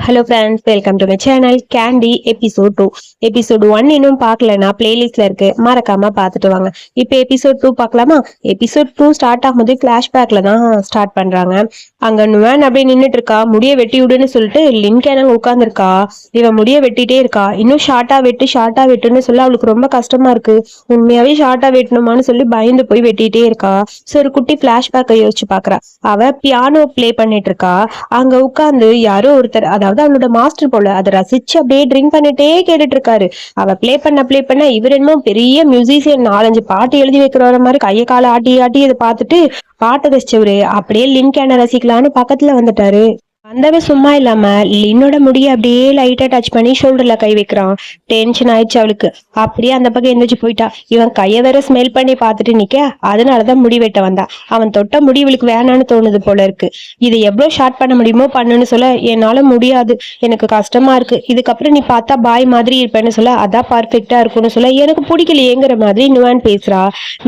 Hello friends, welcome to my channel candy episode 2. Episode 1 இன்னும் பார்க்கலனா பிளேலிஸ்ட்ல இருக்கு, மறக்காம பார்த்துட்டு வாங்க. இப்போ எபிசோட் 2 பார்க்கலாமா? எபிசோட் 2 ஸ்டார்ட் ஆகும்போது பிளாஷ்பேக்ல தான் ஸ்டார்ட் பண்றாங்க. அங்க நுவான் அப்படியே நின்றுட்டு இருக்கா. முடிய வெட்டி விடுன்னு சொல்லிட்டு லின்கேன் உட்காந்துருக்கா. இவன் முடிய வெட்டிட்டே இருக்கா. இன்னும் ஷார்ட்டா வெட்டுன்னு சொல்ல அவளுக்கு ரொம்ப கஷ்டமா இருக்கு. உண்மையாவே ஷார்ட்டா வெட்டணுமான்னு சொல்லி பயந்து போய் வெட்டிட்டே இருக்கா. ஸோ ஒரு குட்டி பிளாஷ்பேக்கை யோசிச்சு பாக்குறா. அவ பியானோ பிளே பண்ணிட்டு இருக்கா. அங்க உட்கார்ந்து யாரோ ஒருத்தர், அதாவது அவளோட மாஸ்டர் போல, அதை ரசிச்சு அப்படியே ட்ரிங்க் பண்ணிட்டே கேட்டுட்டு இருக்காரு. அவ பிளே பண்ண இவர் என்னமோ பெரிய மியூசிஷியன், 4-5 பாட்டு எழுதி வைக்கிற மாதிரி கையை காலை ஆட்டி ஆட்டி இதை பார்த்துட்டு பாட்டை ரசிச்சவரு அப்படியே லின்கேனை ரசிக்கலான்னு பக்கத்துல வந்துட்டாரு. வந்தவன் சும்மா இல்லாம லின்னோட முடிய அப்படியே லைட்டா டச் பண்ணி ஷோல்டர்ல கை வைக்கிறான். டென்ஷன் ஆயிடுச்சு அவளுக்கு. அப்படியே அந்த பக்கம் எந்திரிச்சு போயிட்டா. இவன் கைய வேற ஸ்மெல் பண்ணி பார்த்துட்டு நிக்க, அதனாலதான் முடி வெட்ட வந்தா. அவன் தொட்ட முடி இவளுக்கு வேணான்னு தோணுது போல இருக்கு. இதை எவ்வளவு ஷார்ட் பண்ண முடியுமோ பண்ணுன்னு சொல்ல, என்னால முடியாது, எனக்கு கஷ்டமா இருக்கு, இதுக்கப்புறம் நீ பார்த்தா பாய் மாதிரி இருப்பேன்னு சொல்ல, அதான் பர்ஃபெக்டா இருக்கும்னு சொல்ல, எனக்கு பிடிக்கலையேங்கிற மாதிரி நுவான் பேசுறா.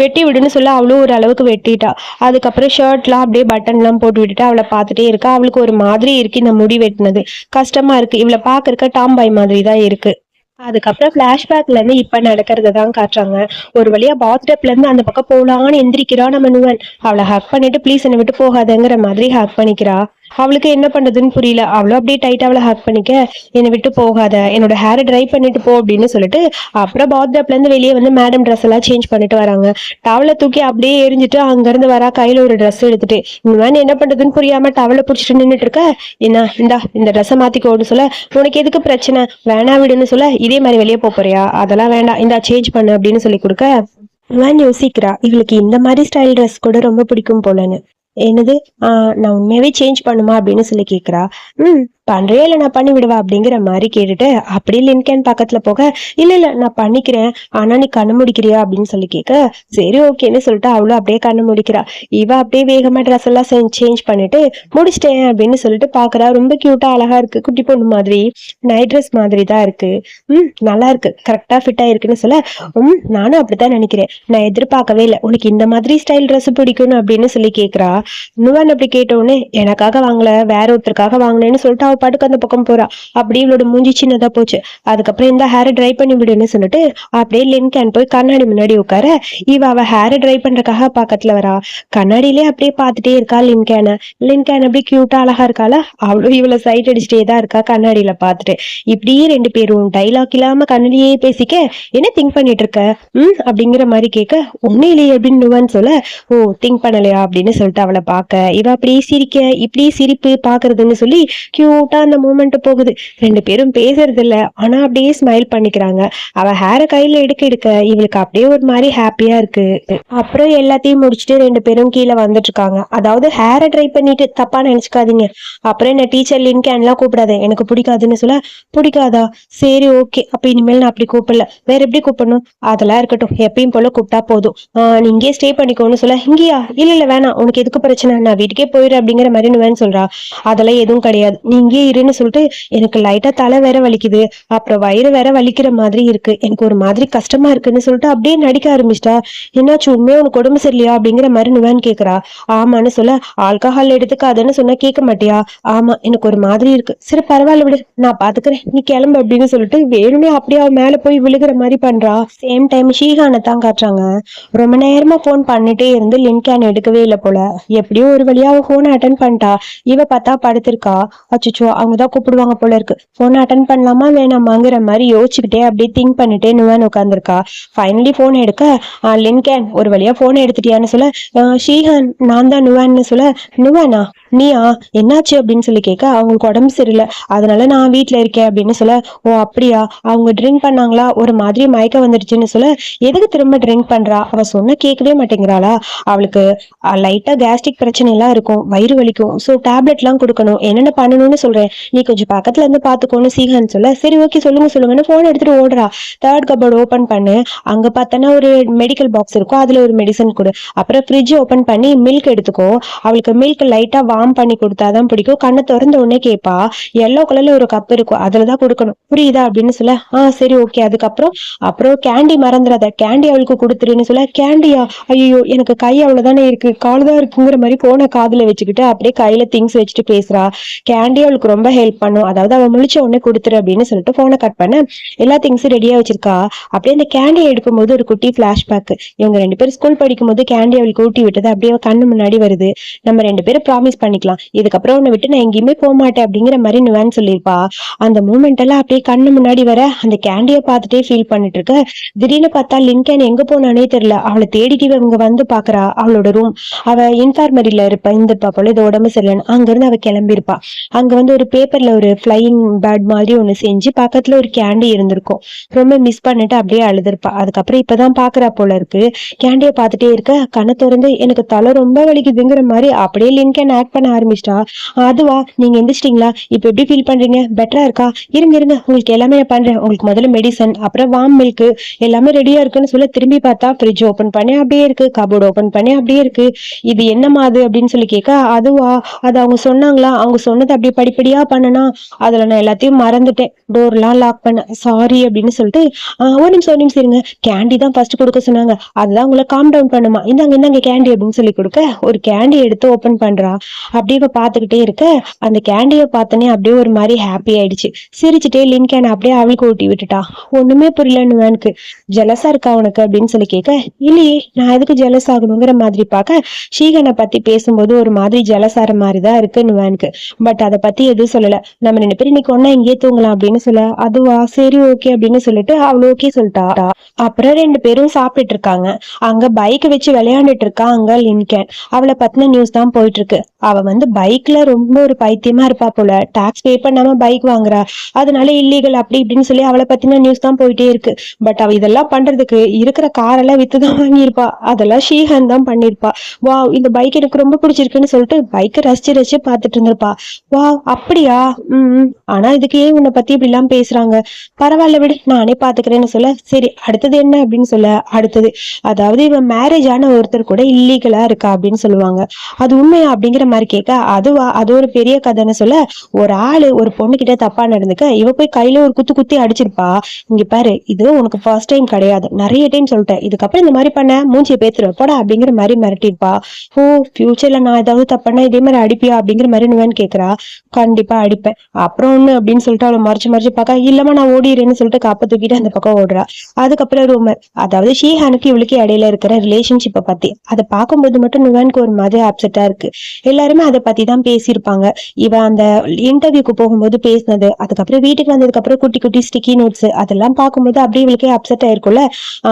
வெட்டி விடுன்னு சொல்ல அவளும் ஒரு அளவுக்கு வெட்டிட்டா. அதுக்கப்புறம் ஷர்ட்லாம் அப்படியே பட்டன் எல்லாம் போட்டு விட்டுட்டு அவளை பார்த்துட்டே இருக்கா. அவளுக்கு ஒரு மாதிரி இருக்கு இந்த முடி வெட்டினது. கஷ்டமா இருக்கு. இவளை பாக்குறக்க டாம்பாய் மாதிரி தான் இருக்கு. அதுக்கப்புறம் பிளாஷ்பேக்ல இருந்து இப்ப நடக்கிறதான் காட்டுறாங்க. ஒரு வழியா பாத்டப்ல இருந்து அந்த பக்கம் போலான்னு எந்திரிக்கிறா நம்ம நுவன். அவளை ஹக் பண்ணிட்டு ப்ளீஸ் என்னை விட்டு போகாதங்கிற மாதிரி ஹக் பண்ணிக்கிறா. அவளுக்கு என்ன பண்றதுன்னு புரியல. அவளும் அப்படியே டைட்டா அவளை ஹக் பண்ணிக்க, என்னை விட்டு போகாத, என்னோட ஹேரை ட்ரை பண்ணிட்டு போ அப்படின்னு சொல்லிட்டு அப்புறம் பாத்டப்ல இருந்து வெளியே வந்து மேடம் ட்ரெஸ் எல்லாம் சேஞ்ச் பண்ணிட்டு வராங்க. டவலை தூக்கி அப்படியே எரிஞ்சிட்டு அங்க இருந்து வரா கையில ஒரு ட்ரெஸ் எடுத்துட்டு. இவன் என்ன பண்றதுன்னு புரியாம டவலை பிடிச்சிட்டு நின்றுட்டு இருக்க. இந்த ட்ரெஸ்ஸை மாத்திக்கோன்னு சொல்ல, உனக்கு எதுக்கு பிரச்சனை, வேணா விடுன்னு சொல்ல, இதே மாதிரி வெளியே போறியா, அதெல்லாம் வேண்டாம், இந்த சேஞ்ச் பண்ணு அப்படின்னு சொல்லி கொடுக்க. இவன் யோசிக்கிறா, இவளுக்கு இந்த மாதிரி ஸ்டைல் ட்ரெஸ் கூட ரொம்ப பிடிக்கும் போலன்னு. என்னது, நான் உண்மையாவே சேஞ்ச் பண்ணுமா அப்படின்னு சொல்லி கேக்குறா. பண்றே இல்ல, நான் பண்ணி விடுவா அப்படிங்கிற மாதிரி கேட்டுட்டு அப்படியே லின்கேன் பக்கத்துல போக, இல்ல நான் பண்ணிக்கிறேன், ஆனா நீ கண்ணு முடிக்கிறியா அப்படின்னு சொல்லி கேட்க, சரி ஓகேன்னு சொல்லிட்டு அவளும் அப்படியே கண்ணு முடிக்கிறா. இவ அப்படியே வேகமா ட்ரெஸ் எல்லாம் சேஞ்ச் பண்ணிட்டு முடிச்சிட்டேன் அப்படின்னு சொல்லிட்டு பாக்குறா. ரொம்ப கியூட்டா அழகா இருக்கு, குட்டி பொண்ணு மாதிரி, நைட் ட்ரெஸ் மாதிரி தான் இருக்கு. நல்லா இருக்கு, கரெக்டா ஃபிட்டா இருக்குன்னு சொல்ல, நானும் அப்படித்தான் நினைக்கிறேன், நான் எதிர்பார்க்கவே இல்லை உனக்கு இந்த மாதிரி ஸ்டைல் ட்ரெஸ் பிடிக்கும்னு அப்படின்னு சொல்லி கேக்குறா. நுவன் அப்படி கேட்டோடனே, எனக்காக வாங்கல, வேற ஒருத்தருக்காக வாங்கினேன்னு சொல்லிட்டு பாட்டுக்கு அந்த பக்கம் போறா. அப்படியே இவளோட மூஞ்சி சின்னதா போச்சு. அதுக்கப்புறம் இந்த ஹேரை ட்ரை பண்ணி விடுன்னு சொல்லிட்டு அப்படியே லின்கேன் போய் கண்ணாடி முன்னாடி உட்கார, அவ ஹேரை ட்ரை பண்றதுக்காக பக்கத்துல வரா. கண்ணாடியிலே அப்படியே பார்த்துட்டே இருக்கா லின்கேன் அப்படியே கியூட்டா அழகா இருக்கால, அவளும் இவளை சைட் அடிச்சுட்டே தான் இருக்கா கண்ணாடியில பார்த்துட்டு. இப்படியே ரெண்டு பேரும் டைலாக் இல்லாம கண்ணாடியே பேசிக்க, என்ன திங்க் பண்ணிட்டு இருக்க அப்படிங்கிற மாதிரி கேட்க, ஒன்னே இல்லையே அப்படின்னு நுவன் சொல்ல, ஓ திங்க் பண்ணலையா அப்படின்னு சொல்லிட்டு அவளை பார்க்க, இவ அப்படியே சிரிக்க, இப்படியே சிரிப்பு பாக்குறதுன்னு சொல்லி கியூட்டா அந்த மூமெண்ட் போகுது. ரெண்டு பேரும் பேசுறது இல்ல, ஆனா அப்படியே ஸ்மைல் பண்ணிக்கிறாங்க. அவ ஹேர கையில எடுக்க இவளுக்கு அப்படியே ஒரு மாதிரி ஹாப்பியா இருக்கு. அப்புறம் எல்லாத்தையும் முடிச்சுட்டு ரெண்டு பேரும் கீழே வந்துட்டு இருக்காங்க. அதாவது ஹேரை ட்ரை பண்ணிட்டு தப்பா நினைச்சுக்காதீங்க. அப்புறம் என்ன டீச்சர் லின்கேன்லாம் கூப்பிடாத, எனக்கு பிடிக்காதுன்னு சொல்ல, பிடிக்காதா, சரி ஓகே, அப்ப இனிமேல் நான் அப்படி கூப்பிடல, வேற எப்படி கூப்பிடணும், அதெல்லாம் இருக்கட்டும், எப்பயும் போல கூப்பிட்டா போதும், நீ இங்கே ஸ்டே பண்ணிக்கோன்னு சொல்ல, இங்கேயா, இல்ல வேணாம், உனக்கு எதுக்கு பிரச்சனை, நான் வீட்டுக்கே போயிடு அப்படிங்கிற மாதிரி நுவன் சொல்றா. அதெல்லாம் எதுவும் கிடையாது, நீ இங்கே இருன்னு சொல்லிட்டு, எனக்கு லைட்டா தலை வேற வலிக்குது, அப்புறம் வயிறு வேற வலிக்கிற மாதிரி இருக்கு, எனக்கு ஒரு மாதிரி கஷ்டமா இருக்குன்னு சொல்லிட்டு அப்படியே நடிக்க ஆரம்பிச்சிட்டா. என்னாச்சு, உண்மையா உனக்கு உடம்பு சரியில்லையா அப்படிங்கிற மாதிரி நுவன் கேக்குறா. ஆமான்னு சொல்ல, ஆல்கஹால் எடுத்துக்காதுன்னு சொன்னா கேட்க மாட்டியா, ஆமா எனக்கு ஒரு மாதிரி இருக்கு, சரி பரவாயில்ல விடு, நான் பாத்துக்கிறேன், நீ கிளம்பு அப்படின்னு சொல்லிட்டு வேணுமே அப்படியே அவ மேல போய் விழுகிற மாதிரி பண்றா. சேம் டைம் ஷீஹானை தான் காட்டுறாங்க. ரொம்ப நேரமா போன் பண்ணிட்டே இருந்து லின்கேன் எடுக்கவே இல்லை போல. எப்படியோ ஒரு வழியா அவ போனை அட்டன் பண்ணிட்டா. இவ பார்த்தா படுத்திருக்கா. அச்சுச்சோ, அவங்கதான் கூப்பிடுவாங்க போல இருக்கு, போன் அட்டன் பண்ணலாமா வேணாமாங்கிற மாதிரி யோசிச்சுக்கிட்டே அப்படியே திங்க் பண்ணிட்டே நுவன் உட்காந்துருக்கா. ஃபைனலி போன் எடுக்க, லின்கேன் ஒரு வழியா போன் எடுத்துட்டியான்னு சொல்ல, ஷீஹான் நான் தான் நுவன்னு சொல்ல, நுவனா நீயா, என்னாச்சு அப்படின்னு சொல்லி கேட்க, அவங்களுக்கு உடம்பு சரியில்லை, அதனால நான் வீட்டுல இருக்கேன் அப்படின்னு சொல்ல, ஓ அப்படியா, அவங்க ட்ரிங்க் பண்ணாங்களா, ஒரு மாதிரி மயக்க வந்துடுச்சுன்னு சொல்ல, எதுக்கு திரும்ப ட்ரிங்க் பண்றா, அவ சொன்ன கேட்கவே மாட்டேங்கிறாளா, அவளுக்கு லைட்டா கேஸ்ட்ரிக் பிரச்சனை எல்லாம் இருக்கும், வயிறு வலிக்கும், ஸோ டேப்லெட் எல்லாம் கொடுக்கணும், என்னென்ன பண்ணணும்னு சொல்றேன், நீ கொஞ்சம் பக்கத்துல இருந்து பாத்துக்கோன்னு சீஹான்னு சொல்ல, சரி ஓகே சொல்லுங்கன்னு போன் எடுத்துட்டு ஓடுறா. தேர்ட் கபோர்டு ஓபன் பண்ணு, அங்க பார்த்தனா ஒரு மெடிக்கல் பாக்ஸ் இருக்கும், அதுல ஒரு மெடிசன் கொடு, அப்புறம் ஃப்ரிட்ஜ் ஓபன் பண்ணி மில்க் எடுத்துக்கோ, அவளுக்கு மில்க் லைட்டா வார்ம் பண்ணி கொடுத்தாதான் பிடிக்கும், கண்ணை திறந்த உடனே கேட்பா, எல்லோ கலர்ல ஒரு கப் இருக்கும், அதுலதான் கொடுக்கணும், புரியுதா அப்படின்னு சொல்ல, சரி ஓகே, அப்புறம் கேண்டி மறந்துடாத, கேண்டி அவளுக்கு கொடுத்துருன்னு சொல்ல, கேண்டியா, ஐயோ எனக்கு கை அவ்வளவுதானே இருக்கு, காலுதான் இருக்குங்கிற மாதிரி போன காதுல வச்சுக்கிட்டு அப்படியே கையில திங்ஸ் வச்சுட்டு பேசுறா. கேண்டி அவளுக்கு அவளுக்கு ரொம்ப ஹெல்ப் பண்ணும், அதாவது அவ முழிச்ச உடனே கொடுத்துரு அப்படின்னு சொல்லிட்டு போனை கட் பண்ண எல்லா திங்ஸும் ரெடியா வச்சிருக்கா. அப்படியே அந்த கேண்டியை எடுக்கும்போது ஒரு குட்டி பிளாஷ்பேக். இவங்க 2 பேரும் ஸ்கூல் படிக்கும் போது கேண்டி அவளுக்கு ஊட்டி விட்டது அப்படியே கண்ணு முன்னாடி வருது. நம்ம 2 பேரும் ப்ராமிஸ் பண்ணிக்கலாம், இதுக்கப்புறம் உன்னை விட்டு நான் எங்கேயுமே போக மாட்டேன் அப்படிங்கிற மாதிரி நுவான் சொல்லியிருப்பா. அந்த மூமெண்ட் எல்லாம் அப்படியே கண்ணு முன்னாடி வர அந்த கேண்டியை பார்த்துட்டே ஃபீல் பண்ணிட்டு இருக்க. திடீர்னு பார்த்தா லின்கேன் எங்க போனானே தெரியல. அவளை தேடிட்டு இவங்க வந்து பாக்குறா. அவளோட ரூம், அவ இன்ஃபார்மரியில இருப்பா, இருந்திருப்பா போல, இது உடம்பு சரியில்லைன்னு. அங்க இருந்து அவ கிளம்பியிருப்பா. அங்க வந்து ஒரு பேப்பர்ல ஒரு ஃபிளையிங் பேர்ட் மாதிரி ஒண்ணு செஞ்சு பக்கத்துல ஒரு கேண்டி இருந்திருக்கும். ரொம்ப மிஸ் பண்ணிட்டு அப்படியே அழுதுருப்பா. அதுக்கப்புறம் இப்பதான் பாக்குறா போல இருக்கு. கேண்டிய பாத்துட்டே இருக்க கண்ணை திறந்து எனக்கு தலை ரொம்ப வலிக்குதுங்கிற மாதிரி அப்படியே லின்கேன் ஆக்ட் பண்ண ஆரம்பிச்சிட்டா. அதுவா, நீங்க எந்திரிச்சிட்டீங்களா, இப்ப எப்படி ஃபீல் பண்றீங்க, பெட்டரா இருக்கா, இருங்க இருங்க உங்களுக்கு எல்லாமே நான் பண்றேன், உங்களுக்கு முதல்ல மெடிசன் அப்புறம் வார்ம் மில்க் எல்லாமே ரெடியா இருக்குன்னு சொல்ல திரும்பி பார்த்தா ஃப்ரிட்ஜ் ஓபன் பண்ணி அப்படியே இருக்கு, கபோர்டு ஓபன் பண்ணி அப்படியே இருக்கு. இது என்னமா அது அப்படின்னு சொல்லி கேட்க, அதுவா, அது அவங்க சொன்னாங்களா, அவங்க சொன்னது அப்படியே படிப்படியா பண்ணனா அதுல நான் எல்லாத்தையும் மறந்துட்டேன், டோர்லாம் லாக் பண்ண, சாரி அப்படின்னு சொல்லிட்டு ஒரு நிமிஷம் இருங்க, கேண்டி தான் ஃபர்ஸ்ட் கொடுக்க சொன்னாங்க, அதுதான் உங்களை காம் டவுன் பண்ணுமா, இந்தாங்க கேண்டி அப்படின்னு சொல்லி கொடுக்க ஒரு கேண்டி எடுத்து ஓபன் பண்றா. அப்படியே இப்ப பாத்துக்கிட்டே இருக்க அந்த கேண்டிய பார்த்தனே அப்படியே ஒரு மாதிரி ஹாப்பி ஆயிடுச்சு. சிரிச்சுட்டே லின்கேன் அப்படியே அவளுக்கு ஊட்டி விட்டுட்டா. ஒண்ணுமே புரியலன்னு எனக்கு, ஜெலஸா இருக்கா உனக்கு அப்படின்னு சொல்லி கேட்க, இல்லையே நான் எதுக்கு ஜெலஸ் ஆகணுங்கிற மாதிரி பார்க்க ஷீகனை பத்தி பேசும்போது ஒரு மாதிரி ஜெலஸ் ஆற மாதிரிதான் இருக்குன்னு எனக்கு. பட் அதை பத்தி எதுவும் சொல்லல. நம்ம 2 பேரும் இன்னைக்கு ஒன்னா இங்கேயே தூங்கலாம் அப்படின்னு சொல்ல, அதுவா சரி ஓகே அப்படின்னு சொல்லிட்டு அவளு ஓகே சொல்லிட்டா. அப்புறம் 2 பேரும் சாப்பிட்டு இருக்காங்க. அங்க பைக் வச்சு விளையாண்டுட்டு இருக்கா அங்க லின்கேன். அவளை பத்தின நியூஸ் தான் போயிட்டு இருக்கு. அவ வந்து பைக்ல ரொம்ப ஒரு பைத்தியமா இருப்பா போல, டாக்ஸ் பே பண்ணாம பைக் வாங்குறா, அதனால இல்லீகல் அப்படி இப்படின்னு சொல்லி அவளை பத்தின நியூஸ் தான் போயிட்டே இருக்கு. பட் அவ இதெல்லாம் பண்றதுக்கு இருக்கிற காரெல்லாம் வித்துதான் வாங்கியிருப்பா, அதெல்லாம் ஷீஹன் தான் பண்ணிருப்பா. வா, இந்த பைக் எனக்கு ரொம்ப பிடிச்சிருக்குன்னு சொல்லிட்டு பைக்கை ரசிச்சு ரசிச்சு பாத்துட்டு இருந்திருப்பா. வா அப்படியா, ஆனா இதுக்கு ஏன் உன்னை பத்தி இப்படி எல்லாம் பேசுறாங்க, பரவாயில்ல விடு நானே பாத்துக்கிறேன்னு சொல்ல, சரி அடுத்தது என்ன அப்படின்னு சொல்ல, அடுத்தது அதாவது இவன் மேரேஜ் ஆன ஒருத்தர் கூட இல்லீகலா இருக்கா அப்படின்னு சொல்லுவாங்க, அது உண்மையா அப்படிங்கிற மாதிரி கேட்க, அதுவா அது ஒரு பெரிய கதைன்னு சொல்ல, ஒரு ஆளு ஒரு பொண்ணு கிட்ட தப்பா நடந்துக்க இவ போய் கையில ஒரு குத்தி அடிச்சிருப்பா. இங்க பாரு, இது உனக்கு ஃபர்ஸ்ட் டைம் கிடையாது, நிறைய டைம் சொல்லிட்டேன், இதுக்கப்புறம் இந்த மாதிரி பண்ண மூஞ்சியை பேத்துருவ போடா அப்படிங்கிற மாதிரி மிரட்டிருப்பா. ஓ, ஃபியூச்சர்ல நான் ஏதாவது தப்பண்ணா இதே மாதிரி அடிப்பியா அப்படிங்கிற மாதிரி நுவன் கேக்குறா. கண்டிப்பா அடிப்பேன், அப்புறம் ஒண்ணு அப்படின்னு சொல்லிட்டு அவளை மறைச்சு பார்க்க, இல்லமா நான் ஓடிடுறேன்னு சொல்லிட்டு காப்ப தூக்கிட்டு அந்த பக்கம் ஓடுறா. அதுக்கப்புறம் ரூமர், அதாவது ஷீஹானுக்கு இவளுக்கு இடையில இருக்கிற ரிலேஷன்ஷிப்பை பத்தி அதை பார்க்கும்போது மட்டும் நுவனுக்கு ஒரு மாதிரி அப்செட்டா இருக்கு. எல்லாருமே அதை பத்தி தான் பேசியிருப்பாங்க. இவ அந்த இன்டர்வியூக்கு போகும்போது பேசினது, அதுக்கப்புறம் வீட்டுக்கு வந்ததுக்கு அப்புறம் குட்டி குட்டி ஸ்டிக்கி நோட்ஸ் அதெல்லாம் பார்க்கும்போது அப்படியே இவளுக்கே அப்செட் ஆயிருக்கும்ல.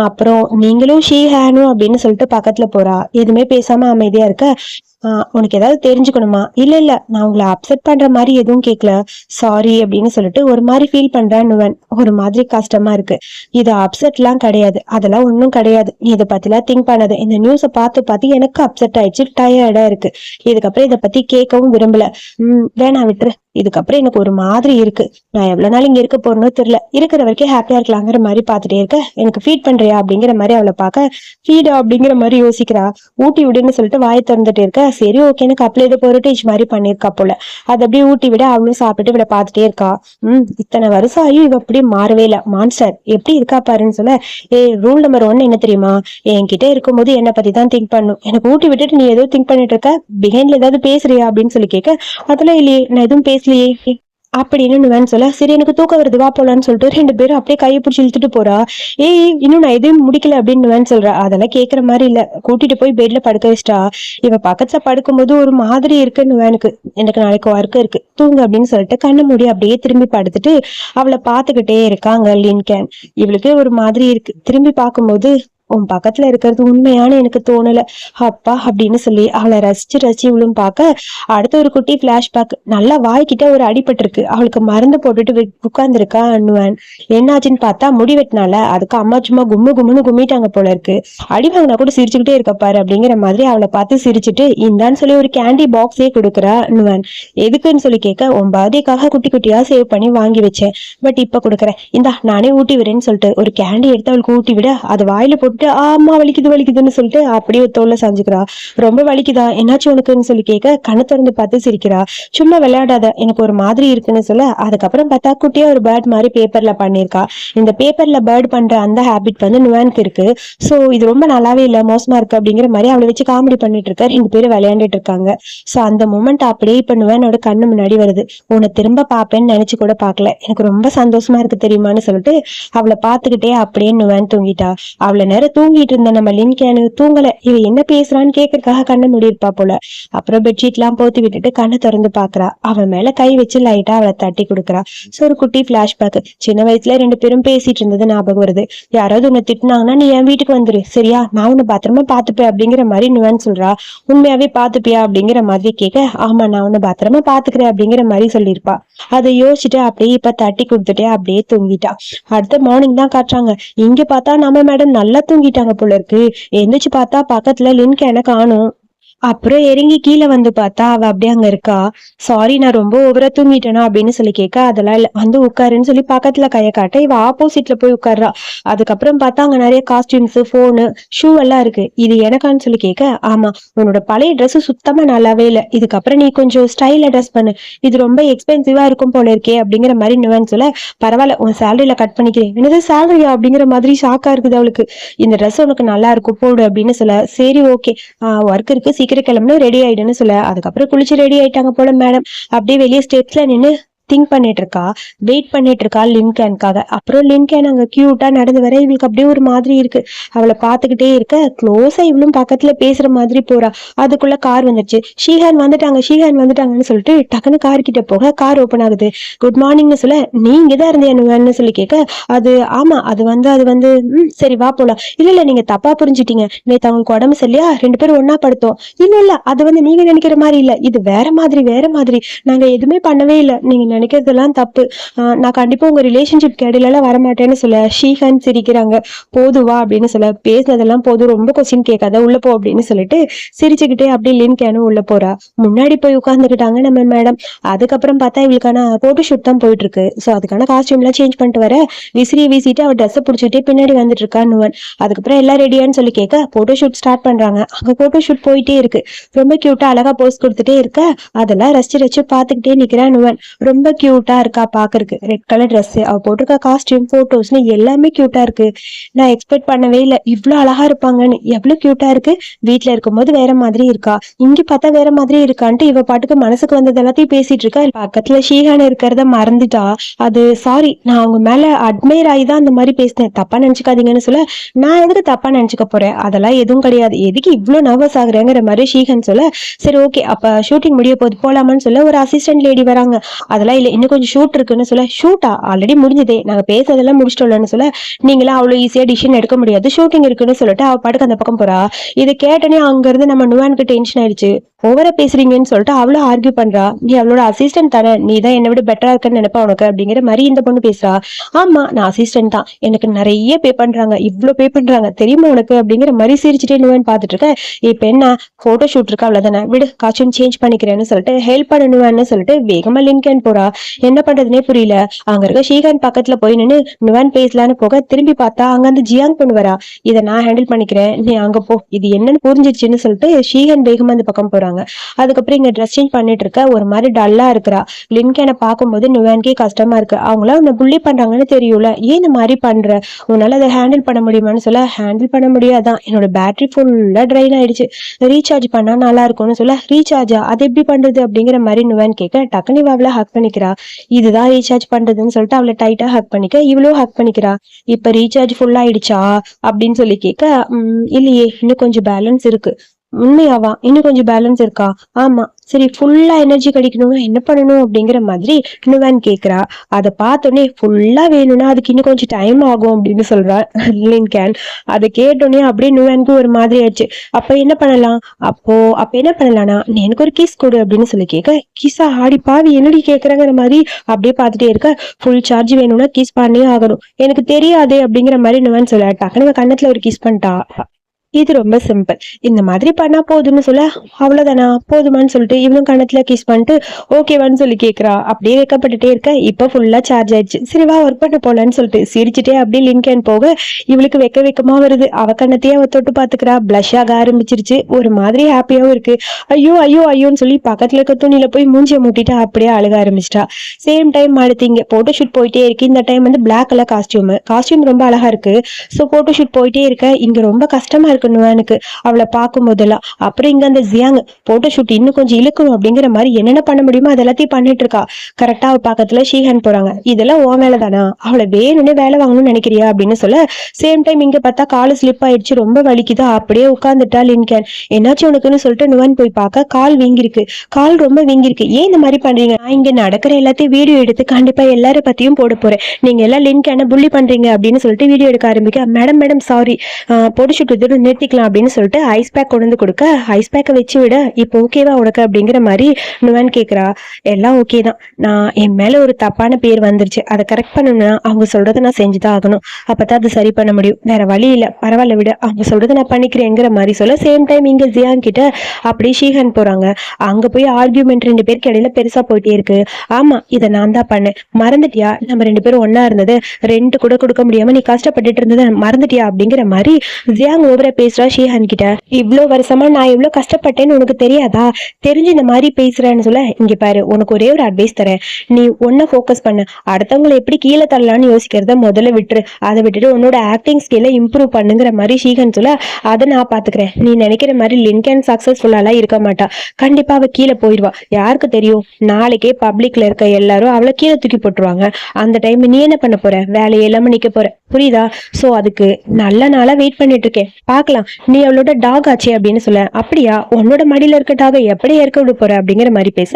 அப்புறம் நீங்களும் ஷீஹானும் அப்படின்னு சொல்லிட்டு பக்கத்துல போறா, எதுவுமே பேசாம அமைதியா இருக்க. உனக்கு ஏதாவது தெரிஞ்சுக்கணுமா, இல்ல நான் உங்களை அப்செட் பண்ற மாதிரி எதுவும் கேட்கல, சாரி அப்படின்னு சொல்லிட்டு ஒரு மாதிரி ஃபீல் பண்றான்னு ஒரு மாதிரி கஷ்டமா இருக்கு. இது அப்செட் எல்லாம் கிடையாது, அதெல்லாம் ஒன்னும் கிடையாது, நீ இதை பத்தி எல்லாம் திங்க் பண்ணாது, இந்த நியூஸை பார்த்து எனக்கு அப்செட் ஆயிடுச்சு, டயர்டா இருக்கு, இதுக்கப்புறம் இதை பத்தி கேட்கவும் விரும்பல, வேணா விட்டுரு, இதுக்கப்புறம் எனக்கு ஒரு மாதிரி இருக்கு, நான் எவ்வளவு நாள் இங்க இருக்க போறேன்னு தெரியல, இருக்கிற வரைக்கும் ஹாப்பியா இருக்கலாங்கிற மாதிரி பாத்துட்டே இருக்க, எனக்கு ஃபீட் பண்றியா அப்படிங்கிற மாதிரி அவளை பார்க்க, ஃபீடா அப்படிங்கிற மாதிரி யோசிக்கிறா. ஊட்டி விடுன்னு சொல்லிட்டு வாயை திறந்துட்டு இருக்க, சரி ஓகேன்னு கப்பல ஏதோ பொருட்டேஜ் மாதிரி பண்ணிருக்கா போல, அது அப்படியே ஊட்டி விட அவளும் சாப்பிட்டு இவளை பாத்துட்டே இருக்கா. இத்தனை வருஷம் ஆயும் இவ அப்படியே மாறவே இல்ல, மான்ஸ்டர் எப்படி இருக்கா பாருன்னு சொல்ல, ரூல் நம்பர் 1 என்ன தெரியுமா, என்கிட்ட இருக்கும்போது என்னை பத்தி தான் திங்க் பண்ணும், எனக்கு ஊட்டி விட்டுட்டு நீ ஏதோ திங்க் பண்ணிட்டு இருக்க, பிஹைண்ட்ல ஏதாவது பேசுறியா அப்படின்னு சொல்லி கேட்க, அதெல்லாம் இல்லையே நான் எதுவும் பேசலையே அப்படின்னு நுவன் சொல்ல, சரி எனக்கு தூக்கம் வருது வா போலான்னு சொல்லிட்டு 2 பேரும் அப்படியே கையை பிடிச்சி இழுத்துட்டு போறா. இன்னும் நான் எதுவும் முடிக்கல அப்படின்னு நுவன் சொல்றா. அதெல்லாம் கேட்கற மாதிரி இல்ல, கூட்டிட்டு போய் பெட்ல படுக்க வச்சிட்டா. இவ பக்கத்துல படுக்கும்போது ஒரு மாதிரி இருக்கு நுவனுக்கு, எனக்கு நாளைக்கு ஒர்க் இருக்கு தூங்கு அப்படின்னு சொல்லிட்டு கண்ணு மூடி அப்படியே திரும்பி படுத்துட்டு அவளை பாத்துக்கிட்டே இருக்காங்க லின்கேன். இவளுக்கு ஒரு மாதிரி இருக்கு, திரும்பி பார்க்கும்போது உன் பக்கத்துல இருக்கிறது உண்மையான எனக்கு தோணல அப்பா அப்படின்னு சொல்லி அவளை ரசிச்சு இவளும் பார்க்க, அடுத்த ஒரு குட்டி பிளாஷ்பேக், நல்லா வாய்க்கிட்ட ஒரு அடிபட்டு இருக்கு, அவளுக்கு மருந்து போட்டுட்டு உட்கார்ந்துருக்கா அண்ணுவன். என்னாச்சுன்னு பார்த்தா முடி வெட்டினால அதுக்கு அம்மா சும்மா கும்முன்னு கும்மிட்டாங்க போல இருக்கு, அடி வாங்கினா கூட சிரிச்சுக்கிட்டே இருக்க பாரு அப்படிங்கிற மாதிரி அவளை பார்த்து சிரிச்சுட்டு இந்தான்னு சொல்லி ஒரு கேண்டி பாக்ஸே கொடுக்குறா அண்ணுவன். எதுக்குன்னு சொல்லி கேட்க, உன் பர்த்டேக்காக குட்டி குட்டியா சேவ் பண்ணி வாங்கி வச்சேன், பட் இப்ப கொடுக்குறேன் இந்தா நானே ஊட்டி விடுறேன்னு சொல்லிட்டு ஒரு கேண்டி எடுத்து அவளுக்கு ஊட்டி விட, அது வாயில போட்டு கூப்பிட்டு ஆமா வலிக்குதுன்னு சொல்லிட்டு அப்படியே தோல்ல சாஞ்சுக்கிறா. ரொம்ப வலிக்குதா, என்னாச்சு உனக்குன்னு சொல்லி கேட்க கண்ணை திறந்து பார்த்து சிரிக்கிறா. சும்மா விளையாடாத, எனக்கு ஒரு மாதிரி இருக்குன்னு சொல்ல அதுக்கப்புறம் பார்த்தா குட்டியா ஒரு பேர்ட் மாதிரி பேப்பர்ல பண்ணிருக்கா. இந்த பேப்பர்ல பேர்ட் பண்ற அந்த ஹேபிட் வந்து நுவானுக்கு இருக்கு. சோ இது ரொம்ப நல்லாவே இல்ல, மோசமா இருக்கு அப்படிங்கிற மாதிரி அவளை வச்சு காமெடி பண்ணிட்டு இருக்க. 2 பேரும் விளையாண்டுட்டு இருக்காங்க. சோ அந்த மூமெண்ட் அப்படியே இப்ப நுவானோட கண்ணு முன்னாடி வருது. உன்னை திரும்ப பாப்பேன்னு நினைச்சு கூட பாக்கல, எனக்கு ரொம்ப சந்தோஷமா இருக்கு தெரியுமான்னு சொல்லிட்டு அவளை பாத்துக்கிட்டே அப்படியே நுவான் தூங்கிட்டா. அவளை நேரம் தூங்கிட்டு இருந்த நம்ம லின்கேனு தூங்கல. இவ என்ன பேசுறான்னு கேட்கறதுக்காக கண்ணை மூடி இருப்பா போல. அப்புறம் பெட்ஷீட் எல்லாம் போத்தி விட்டுட்டு கண்ணை திறந்து பாக்குறா. அவன் மேல கை வச்சு லைட்டா அவளை தட்டி கொடுக்குறா. சோ ஒரு குட்டி பிளாஷ்பேக். சின்ன வயசுல 2 பேரும் பேசிட்டு இருந்தது ஞாபகம் வருது. யாராவது உன்னை திட்டினாங்கன்னா நீ என் வீட்டுக்கு வந்துரு சரியா, நான் உன்னை பத்திரமா பாத்துப்பேன் அப்படிங்கிற மாதிரி நுவான் சொல்றா. உண்மையாவே பாத்துப்பியா அப்படிங்கிற மாதிரி கேட்க ஆமா நான் உன்னை பத்திரமா பாத்துக்கிறேன் அப்படிங்கிற மாதிரி சொல்லியிருப்பா. அதை யோசிச்சுட்டு அப்படியே இப்ப தட்டி கொடுத்துட்டே அப்படியே தூங்கிட்டா. அடுத்த மார்னிங் தான் காட்டுறாங்க. இங்க பார்த்தா நம்ம மேடம் நல்லா தூங்கிட்டாங்க போல இருக்கு. எந்திரிச்சு பார்த்தா பக்கத்துல லின்கேனை காணும். அப்புறம் இறங்கி கீழே வந்து பார்த்தா அவ அப்படியே அங்க இருக்கா. சாரி நான் ரொம்ப ஓவரா தூங்கிட்டேனா அப்படின்னு சொல்லி கேட்க அதெல்லாம் இல்ல, வந்து உட்காருன்னு சொல்லி பக்கத்துல கைய காட்ட இவ ஆப்போசிட்ல போய் உட்கார்றா. அதுக்கப்புறம் பார்த்தா அங்க நிறைய காஸ்டியூம்ஸ், போனு, ஷூ எல்லாம் இருக்கு. இது எனக்கான்னு சொல்லி கேட்க ஆமா உன்னோட பழைய ட்ரெஸ் சுத்தமா நல்லாவே இல்ல, இதுக்கப்புறம் நீ கொஞ்சம் ஸ்டைல ட்ரெஸ் பண்ணு, இது ரொம்ப எக்ஸ்பென்சிவா இருக்கும் போல இருக்கே அப்படிங்கிற மாதிரி நுவன் சொல்ல பரவாயில்ல உன் சேலரியில கட் பண்ணிக்கிறேன். என்னது சேலரியா அப்படிங்கிற மாதிரி ஷாக்கா இருக்குது அவளுக்கு. இந்த ட்ரெஸ் உனக்கு நல்லா இருக்கும் போடு அப்படின்னு சொல்ல சரி ஓகே ஒர்க் இருக்கு சீக்கிரம் கிளம்புனா ரெடி ஆயிடுன்னு சொல்ல அதுக்கப்புறம் குளிச்சு ரெடி ஆயிட்டாங்க போல மேடம். அப்படியே வெளியே ஸ்டெப்ஸ்ல நின்னு திங்க் பண்ணிட்டு இருக்கா, வெயிட் பண்ணிட்டு இருக்கா லின்கேனுக்காக. அப்புறம் லின்கேன் அங்க கியூட்டா நடந்து வர இவளுக்கு அப்படியே ஒரு மாதிரி இருக்கு. அவளை பாத்துக்கிட்டே இருக்க க்ளோஸா இவளும் பக்கத்துல பேசுற மாதிரி போறா. அதுக்குள்ள கார் வந்துருச்சு. ஷீஹான் வந்துட்டாங்கன்னு சொல்லிட்டு டக்குன்னு கார் கிட்ட போக கார் ஓபன் ஆகுது. குட் மார்னிங்னு சொல்ல நீ இங்கதான் இருந்தேன்னு சொல்லி கேட்க அது ஆமா அது வந்து சரி வா போலாம். இல்ல நீங்க தப்பா புரிஞ்சுட்டீங்க, நேத்து அவங்களுக்கு உடம்பு சரியா 2 பேரும் ஒன்னா படுத்தோம். இல்ல அது வந்து நீங்க நினைக்கிற மாதிரி இல்ல, இது வேற மாதிரி நாங்க எதுவுமே பண்ணவே இல்லை, நீங்க நினைக்கிறதெல்லாம் தப்பு. நான் கண்டிப்பா உங்க ரிலேஷன்ஷிப் இடையில வரமாட்டேன்னு சொல்ல ஷீஹான் சிரிக்கிறாங்க. போதுவா அப்படின்னு சொல்ல பேசினதெல்லாம் போதும், ரொம்ப கொஸ்டின் கேட்காத உள்ள போ அப்படின்னு சொல்லிட்டு சிரிச்சுக்கிட்டே அப்படியே லின்கேனும் உள்ள போறா. முன்னாடி போய் உட்கார்ந்துக்கிட்டாங்க நம்ம மேடம். அதுக்கப்புறம் பார்த்தா இவளுக்கான போட்டோ ஷூட் தான் போயிட்டு இருக்கு. சோ அதுக்கான காஸ்டியூம் எல்லாம் சேஞ்ச் பண்ணிட்டு வர வீசிட்டு அவ ட்ரெஸ் பிடிச்சிட்டே பின்னாடி வந்துட்டு இருக்கா நுவன். அதுக்கப்புறம் எல்லாம் ரெடியான்னு சொல்லி கேட்க போட்டோ ஷூட் ஸ்டார்ட் பண்றாங்க. அங்க போட்டோ ஷூட் போயிட்டே இருக்கு. ரொம்ப கியூட்டா அழகா போஸ் கொடுத்துட்டே இருக்க அதெல்லாம் ரசிச்சு பாத்துக்கிட்டே நிக்கிறா நுவன். ரொம்ப கியூட்டா இருக்கா பாக்குறதுக்கு. ரெட் கலர் ட்ரெஸ், அவ போட்டிருக்க காஸ்டியூம், போட்டோஸ்னு எல்லாமே கியூட்டா இருக்கு. நான் எக்ஸ்பெக்ட் பண்ணவே இல்லை இவ்வளவு அழகா இருப்பாங்கன்னு. எவ்வளவு கியூட்டா இருக்கு. வீட்டுல இருக்கும்போது வேற மாதிரி இருக்கா, இங்க பார்த்தா வேற மாதிரி இருக்கான்ட்டு இவ பாட்டுக்கு மனசுக்கு வந்தது எல்லாத்தையும் பேசிட்டு இருக்கா. பக்கத்துல ஷீஹான் இருக்கிறத மறந்துட்டா. அது சாரி நான் அவங்க மேல அட்மையர் ஆகி தான் அந்த மாதிரி பேசினேன், தப்பா நினைச்சுக்காதீங்கன்னு சொல்ல நான் எதுக்கு தப்பா நினைச்சுக்க போறேன், அதெல்லாம் எதுவும் கிடையாது, எதுக்கு இவ்வளவு நர்வஸ் ஆகுறேங்கிற மாதிரி ஷீஹான் சொல்ல சரி ஓகே அப்ப ஷூட்டிங் முடிய போது போலாமான்னு சொல்ல ஒரு அசிஸ்டன்ட் லேடி வராங்க. அதெல்லாம் இல்ல இன்னும் கொஞ்சம் ஷூட் இருக்குன்னு சொல்ல ஷூட்டா ஆல்ரெடி முடிஞ்சதே, நாங்க பேசுறதெல்லாம் முடிச்சிட்டோம்னு சொல்ல நீங்களாம் அவ்வளவு ஈஸியா டிசிஷன் எடுக்க முடியாது, ஷூட்டிங் இருக்குன்னு சொல்லிட்டு அவ பாட்டுக்கு அந்த பக்கம் போறா. இதை கேட்டனே அங்க இருந்து நம்ம நுவானுக்கு டென்ஷன் ஆயிடுச்சு. ஓவரா பேசுறீங்கன்னு சொல்லிட்டு அவளும் ஆர்கியூ பண்றா. நீ அவளோட அசிஸ்டன்ட் தானே, நீ தான் என்னை விட பெட்டரா இருக்குன்னு நினைப்பா உனக்கு அப்படிங்கிற மாதிரி இந்த பொண்ணு பேசுறா. ஆமா நான் அசிஸ்டன்ட் தான், எனக்கு நிறைய பே பண்றாங்க, இவ்வளவு பே பண்றாங்க தெரியுமா உனக்கு அப்படிங்கிற மாதிரி சிரிச்சுட்டே நுவான் பாத்துட்டு இருக்க. இப்ப என்ன போட்டோ ஷூட் இருக்கா அவ்வளவுதானே, விடு காஸ்டியூம் சேஞ்ச் பண்ணிக்கிறேன்னு சொல்லிட்டு ஹெல்ப் பண்ணணுவான்னு சொல்லிட்டு வேகமா லின்கேன் போறா. என்ன பண்றதுனே புரியல. அங்க இருக்க ஷீகான் பக்கத்துல போய் நின்னு நுவான் பேசலான்னு போக திரும்பி பார்த்தா அங்க அந்த ஜியாங் பொண்ணு வரா. இதை நான் ஹேண்டில் பண்ணிக்கிறேன் நீ அங்க போ, இது என்னன்னு புரிஞ்சிருச்சுன்னு சொல்லிட்டு ஷீகான் வேகமா அந்த பக்கம் போறாங்க. அதுக்கப்புறம் இங்க ட்ரெஸ் சேஞ்ச் பண்ணிட்டு இருக்க ஒரு மாதிரி டல்லா இருக்கிறா. லின்கேனை பார்க்கும்போது நுவான்கே கஷ்டமா இருக்கு. அவங்களாம் உன்னை புள்ளி பண்றாங்கன்னு தெரியும்ல, ஏன் இந்த மாதிரி பண்ற, உன்னால அதை ஹேண்டில் பண்ண முடியுமான்னு சொல்ல ஹேண்டில் பண்ண முடியாதான், என்னோட பேட்டரி ஃபுல்லா ட்ரைன் ஆயிடுச்சு, ரீசார்ஜ் பண்ணா நல்லா இருக்கும்னு சொல்ல ரீசார்ஜா அது எப்படி பண்றது அப்படிங்கிற மாதிரி நுவான் கேட்க டக்குனு அவளை ஹக் பண்ணிக்கிறா. இதுதான் ரீசார்ஜ் பண்றதுன்னு சொல்லிட்டு அவளை டைட்டா ஹக் பண்ணிக்க இவ்வளவு ஹக் பண்ணிக்கிறா. இப்ப ரீசார்ஜ் ஃபுல் ஆயிடுச்சா அப்படின்னு சொல்லி கேட்க இல்லையே இன்னும் கொஞ்சம் பேலன்ஸ் இருக்கு. உண்மையாவா, இன்னும் கொஞ்சம் பேலன்ஸ் இருக்கா, ஆமா சரி ஃபுல்லா எனர்ஜி கிடைக்கணும்னா என்ன பண்ணணும் அப்படிங்கிற மாதிரி நுவான் கேக்குறா. அதை பார்த்தோன்னே ஃபுல்லா வேணும்னா அதுக்கு இன்னும் கொஞ்சம் டைம் ஆகும் அப்படின்னு சொல்றா லின்கேன். அதை கேட்டோன்னே அப்படியே நுவானுக்கு ஒரு மாதிரி ஆயிடுச்சு. அப்ப என்ன பண்ணலாம்னா நீ எனக்கு ஒரு கிஸ் கொடு அப்படின்னு சொல்லி கேட்க கிஸ்ஸா ஆடி பாவி என்னடி கேக்குறாங்கிற மாதிரி அப்படியே பார்த்துட்டே இருக்க. ஃபுல் சார்ஜ் வேணும்னா கிஸ் பண்ணியே ஆகணும், எனக்கு தெரியாதே அப்படிங்கிற மாதிரி நுவான் சொல்ல டக்குனு கண்ணத்துல ஒரு கிஸ் பண்ணிட்டா. இது ரொம்ப சிம்பிள். இந்த மாதிரி பண்ணா போதும்னு சொல்ல, அவ்வளவுதானா போதுமான்னு சொல்லிட்டு இவனும் கணத்துல கிஸ் பண்ணிட்டு ஓகேவான்னு சொல்லி கேக்குறா. அப்படியே வைக்கப்பட்டுட்டே இருக்க இப்ப ஃபுல்லா சார்ஜ் ஆயிடுச்சு. சரிவா ஒர்க் பண்ண போலான்னு சொல்லிட்டு சிரிச்சுட்டே அப்படியே லிங்கன் போக இவளுக்கு வெக்கமா வருது. அவ கண்ணத்தையே அவ தொட்டு பாத்துக்கிறா. பிளஷ் ஆக ஆரம்பிச்சிருச்சு. ஒரு மாதிரி ஹாப்பியாவும் இருக்கு. ஐயோ ஐயோ ஐயோன்னு சொல்லி பக்கத்துல இருக்க துணியில போய் மூஞ்சிய மூட்டிட்டு அப்படியே அழுக ஆரம்பிச்சிட்டா. சேம் டைம் அடுத்து இங்க போட்டோ ஷூட் போயிட்டே இருக்கு. இந்த டைம் வந்து பிளாக் கலர் காஸ்டியூம் ரொம்ப அழகா இருக்கு. சோ போட்டோ ஷூட் போயிட்டே இருக்க இங்க ரொம்ப கஷ்டமா இருக்கு எனக்கு அவளை பார்க்கும் போதெல்லாம். அப்புறம் இங்க அந்த ஜியாங் போட்டோ ஷூட் இன்னும் கொஞ்சம் இழுக்கணும் அப்படிங்கிற மாதிரி என்னென்ன பண்ண முடியுமோ அது எல்லாத்தையும் பண்ணிட்டு இருக்கா. கரெக்டா அவ பக்கத்துல ஷீஹன் போறாங்க. இதெல்லாம் உன் வேலை தானா, அவளை வேணும்னே வேலை வாங்கணும்னு நினைக்கிறியா அப்படின்னு சொல்ல, சேம் டைம் இங்க பார்த்தா காலு ஸ்லிப் ஆயிடுச்சு, ரொம்ப வலிக்குதா. அப்படியே உட்கார்ந்துட்டா லின்கன். என்னாச்சு உனக்குன்னு சொல்லிட்டு நுவன் போய் பார்க்க கால் வீங்கிருக்கு. கால் ரொம்ப வீங்கிருக்கு. ஏன் இந்த மாதிரி பண்றீங்க? நான் இங்க நடக்கிற எல்லாத்தையும் வீடியோ எடுத்து கண்டிப்பா எல்லாரும் பத்தியும் போட போறேன். நீங்க எல்லாம் லின்கனை புள்ளி பண்றீங்க அப்படின்னு சொல்லிட்டு வீடியோ எடுக்க ஆரம்பிக்க, மேடம் சாரி போட்டோ ஷூட் இதோட நிறுத்திக்கலாம் அப்படின்னு சொல்லிட்டு ஐஸ் பேக் கொண்டு வந்து கொடுக்க, ஐஸ் பேக்கை வச்சு விட இப்போ ஓகேவா உனக்கு அப்படிங்கிற மாதிரி நுவன் கேக்குறா. எல்லாம் ஓகே தான். நான் என் மேல ஒரு தப்பான பேர் வந்துருச்சு, அதை கரெக்ட் பண்ணணும்னா அவங்க சொல்றதை நான் செஞ்சுதான் ஆகணும். அப்பதான் அது சரி பண்ண முடியும். வேற வழி இல்ல, பரவாயில்ல விட, அவங்க சொல்றதை நான் பண்ணிக்கிறேங்கிற மாதிரி சொல்ல, சேம் டைம் இங்க ஜியான் கிட்ட அப்படியே ஷீஹன் போறாங்க. அங்க போய் ஆர்கியூமெண்ட் ரெண்டு பேருக்கு இடையில பெருசா போயிட்டே இருக்கு. ஆமா இதை நான் தான் பண்ணேன், மறந்துட்டியா நம்ம ரெண்டு பேரும் ஒன்னா இருந்தது, ரெண்ட் கூட கொடுக்க முடியாம நீ கஷ்டப்பட்டுட்டு இருந்தது மறந்துட்டியா அப்படிங்கிற மாதிரி ஜியாங் ஓவரா பேசுறா ஷீஹன் கிட்ட. இவ்வளவு வருஷமா நான் எவ்வளவு கஷ்டப்பட்டேன்னு உனக்கு தெரியாதா? தெரிஞ்சு இந்த மாதிரி பேசுறேன்னு சொல்ல, இங்க பாரு உனக்கு ஒரே ஒரு அட்வைஸ் தரேன், நீ ஒன்ன ஃபோக்கஸ் பண்ணு, அடுத்தவங்களை எப்படி கீழே தள்ளலாம்னு யோசிக்கிறத முதல்ல விட்டுரு, அதை விட்டுட்டு உன்னோட ஆக்டிங் ஸ்கில்ல இம்ப்ரூவ் பண்ணுங்கிற மாதிரி ஷீஹன் சொல்ல, அதை நான் பாத்துக்கிறேன், நீ நினைக்கிற மாதிரி லின்கன் சக்சஸ்ஃபுல்லாலாம் இருக்க மாட்டா, கண்டிப்பா அவ கீழே போயிடுவா, யாருக்கு தெரியும் நாளைக்கே பப்ளிக்ல இருக்க எல்லாரும் அவளை கீழே தூக்கி போட்டுருவாங்க, அந்த டைம் நீ என்ன பண்ண போற, வேலையை எல்லாமே நிக்க போற, புரியுதா? சோ அதுக்கு நல்ல நாளா வெயிட் பண்ணிட்டு இருக்கேன், பாக்கலாம், நீ அவளோட டாக் ஆச்சு அப்படின்னு சொல்ல, அப்படியா உன்னோட மடியில இருக்க டாக எப்படி இறக்க விட போற அப்படிங்கிற மாதிரி பேச,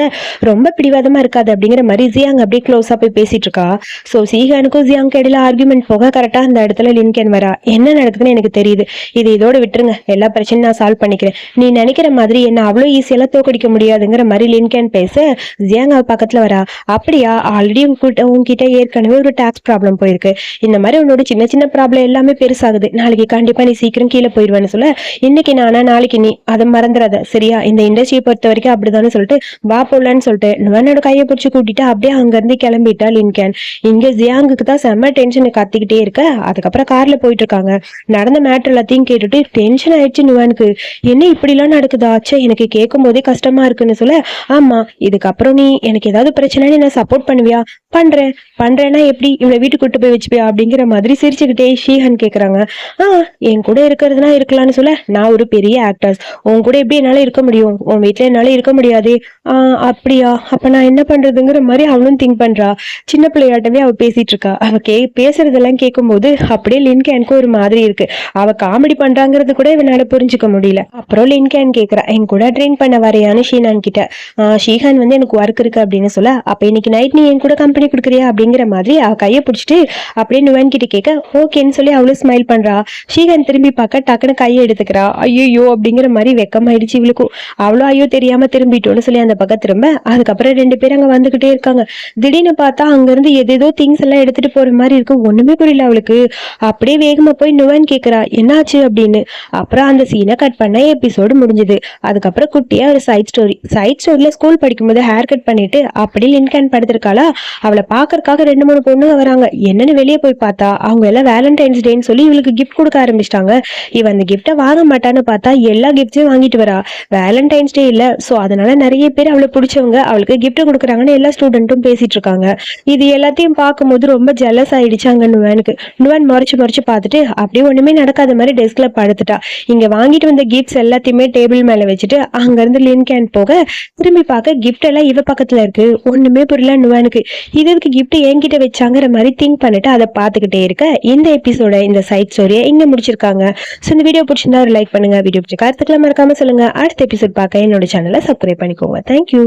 ரொம்ப பிடிவாதமா இருக்காது அப்படிங்கிற மாதிரி ஜியாங் அப்படியே க்ளோஸா போய் பேசிட்டு இருக்கா. சோ சீஹனுக்கும் ஜியாங் இடையில ஆர்குமெண்ட் போக கரெக்டா அந்த இடத்துல லின்கன் வரா. என்ன நடக்குதுன்னு எனக்கு தெரியுது, இது இதோட விட்டுருங்க, எல்லா பிரச்சனையும் நான் சால்வ் பண்ணிக்கிறேன், நீ நினைக்கிற மாதிரி என்ன அவ்வளவு ஈஸியெல்லாம் தோக்கடிக்க முடியாதுங்கிற மாதிரி லின்கன் பேச, ஜியாங் அவ பக்கத்துல வரா. அப்படியா ஆல்ரெடி உங்ககிட்ட ஏற்கனவே ஒரு டாக்ஸ் ப்ராப்ளம் போயிருக்கு, இந்த மாதிரி உன்னோட சின்ன சின்ன ப்ராப்ளம் எல்லாமே பெருசாகுது, நாளைக்கு கண்டிப்பா நீ சீக்கிரம் கீழே போயிடுவேன்னு சொல்ல, இன்னைக்கு நானா நாளைக்கு நீ, அதை மறந்துடாத சரியா, இந்த இண்டஸ்ட்ரியை பொறுத்த வரைக்கும் அப்படிதான்னு சொல்லிட்டு வா போடலான்னு சொல்லிட்டு நுவனோட கையை பிடிச்சி கூட்டிட்டு அப்படியே அங்க இருந்து கிளம்பிட்டா லின்கன். இங்க ஜியாங்குக்கு தான் செம்ம டென்ஷன் கத்திக்கிட்டே இருக்க. அதுக்கப்புறம் கார்ல போயிட்டு இருக்காங்க. நடந்த மேட்டர் எல்லாத்தையும் கேட்டுட்டு டென்ஷன் ஆயிடுச்சு நுவனுக்கு. என்ன இப்படி எல்லாம் நடக்குதா, ஆச்சே எனக்கு கேட்கும் போதே கஷ்டமா இருக்குன்னு சொல்ல, ஆமா இதுக்கப்புறம் நீ எனக்கு ஏதாவது பிரச்சனைன்னு நான் சப்போர்ட் பண்ணுவியா? பண்றேன்னா எப்படி, இவளை வீட்டுக்கு கூட்டு போய் வச்சுப்பியா அப்படிங்கிற மாதிரி சிரிச்சுக்கிட்டே ஷீஹன் கேக்குறாங்க. என் கூட இருக்கிறதுனா இருக்கலாம்னு சொல்ல, நான் ஒரு பெரிய ஆக்டர்ஸ், உன் கூட எப்படி என்னால இருக்க முடியும், உன் வீட்டுல என்னால இருக்க முடியாது. அப்படியா, அப்ப நான் என்ன பண்றதுங்கிற மாதிரி அவளும் திங்க் பண்றா. சின்ன பிள்ளையாட்டவே அவ பேசிட்டு இருக்கா. அவ பேசுறதெல்லாம் கேட்கும் போது அப்படியே லின்கேனுக்கு ஒரு மாதிரி இருக்கு. அவ காமெடி பண்றாங்கிறது கூட இவனால புரிஞ்சுக்க முடியல. அப்புறம் லின்கேன் கேக்குறா, என் கூட ட்ரெயின் பண்ண வரையான்னு ஷீனான் கிட்ட. ஷீஹான் வந்து எனக்கு ஒர்க் இருக்கு அப்படின்னு சொல்ல, அப்ப இன்னைக்கு நைட் நீ என் கூட கம்பெனி கொடுக்குறியா அப்படிங்கிற மாதிரி அவ கையை பிடிச்சிட்டு அப்படியே நுவன் கிட்ட கேட்க ஓகேன்னு சொல்லி அவளும் ஸ்மைல் பண்றா. ஷீஹன் திரும்பி பார்க்க டக்குன்னு கையை எடுத்துக்கிறா. ஐயோ அப்படிங்கிற மாதிரி வெக்கமாயிடுச்சு இவளுக்கும். அவ்வளோ ஐயோ தெரியாம திரும்பிட்டோன்னு சொல்லி அந்த பக்கம் திரும்ப, அதுக்கப்புறம் ரெண்டு பேரும் அங்க வந்துகிட்டே இருக்காங்க. திடீர்னு பார்த்தா அங்க இருந்து ஏதேதோ திங்ஸ் எல்லாம் எடுத்துட்டு போற மாதிரி இருக்கு. ஒண்ணுமே புரியல அவளுக்கு. அப்படியே வேகமா போய் நுவன் கேக்குறா என்னாச்சு அப்படின்னு. அப்புறம் அந்த சீனை கட் பண்ண எபிசோடு முடிஞ்சது. அதுக்கப்புறம் குட்டியா ஒரு சைட் ஸ்டோரியில ஸ்கூல் படிக்கும்போது ஹேர் கட் பண்ணிட்டு அப்படியே லின்கன் படுத்திருக்காளா. அவளை பாக்குறதுக்காக 2-3 பொண்ணுங்க வராங்க. என்னன்னு வெளியே போய் பார்த்தா அவங்க எல்லாம் வேலண்டைன்ஸ் டேன்னு சொல்லி இவளுக்கு கிஃப்ட் கொடுக்க ஆரம்பிச்சிட்டாங்க. இவ அந்த கிஃப்டை வாங்க மாட்டான்னு பார்த்தா எல்லா கிஃப்ட்ஸையும் வாங்கிட்டு வரா. வேலண்டைன்ஸ் டே இல்ல, சோ அதனால நிறைய பேர் அவளை பிடிச்சவங்க அவளுக்கு கிஃப்ட் கொடுக்குறாங்கன்னு எல்லா ஸ்டூடெண்ட்டும் பேசிட்டு இருக்காங்க. இது எல்லாத்தையும் பார்க்கும்போது ரொம்ப ஜெலஸ் ஆயிடுச்சு அங்க நுவன் மறைச்சு பார்த்துட்டு அப்படியே ஒண்ணுமே நடக்காத மாதிரி டெஸ்க்ல படுத்துட்டா. இங்க வாங்கிட்டு வந்த கிஃப்ட்ஸ் எல்லாத்தையுமே டேபிள் மேல வச்சுட்டு அங்க இருந்து லின்கேன் போக திரும்பி பார்க்க கிஃப்ட் எல்லாம் இவ பக்கத்துல இருக்கு. ஒண்ணுமே புரியல நுவனுக்கு. இதுக்கு கிஃப்ட் என்கிட்ட வச்சாங்கிற மாதிரி திங்க் பண்ணிட்டு அதை பார்த்துக்கிட்டே இருக்க இந்த எபிசோட இந்த சைட் ஸ்டோரியை இங்க முடிச்சிருக்காங்க. ஸோ இந்த வீடியோ பிடிச்சிருந்தா ஒரு லைக் பண்ணுங்க. வீடியோ பிடிச்ச கருத்துக்களை மறக்காம சொல்லுங்க. அடுத்த எபிசோட் பார்க்க என்னோட சேனலை சப்ஸ்கிரைப் பண்ணிக்கோங்க. தேங்க்யூ.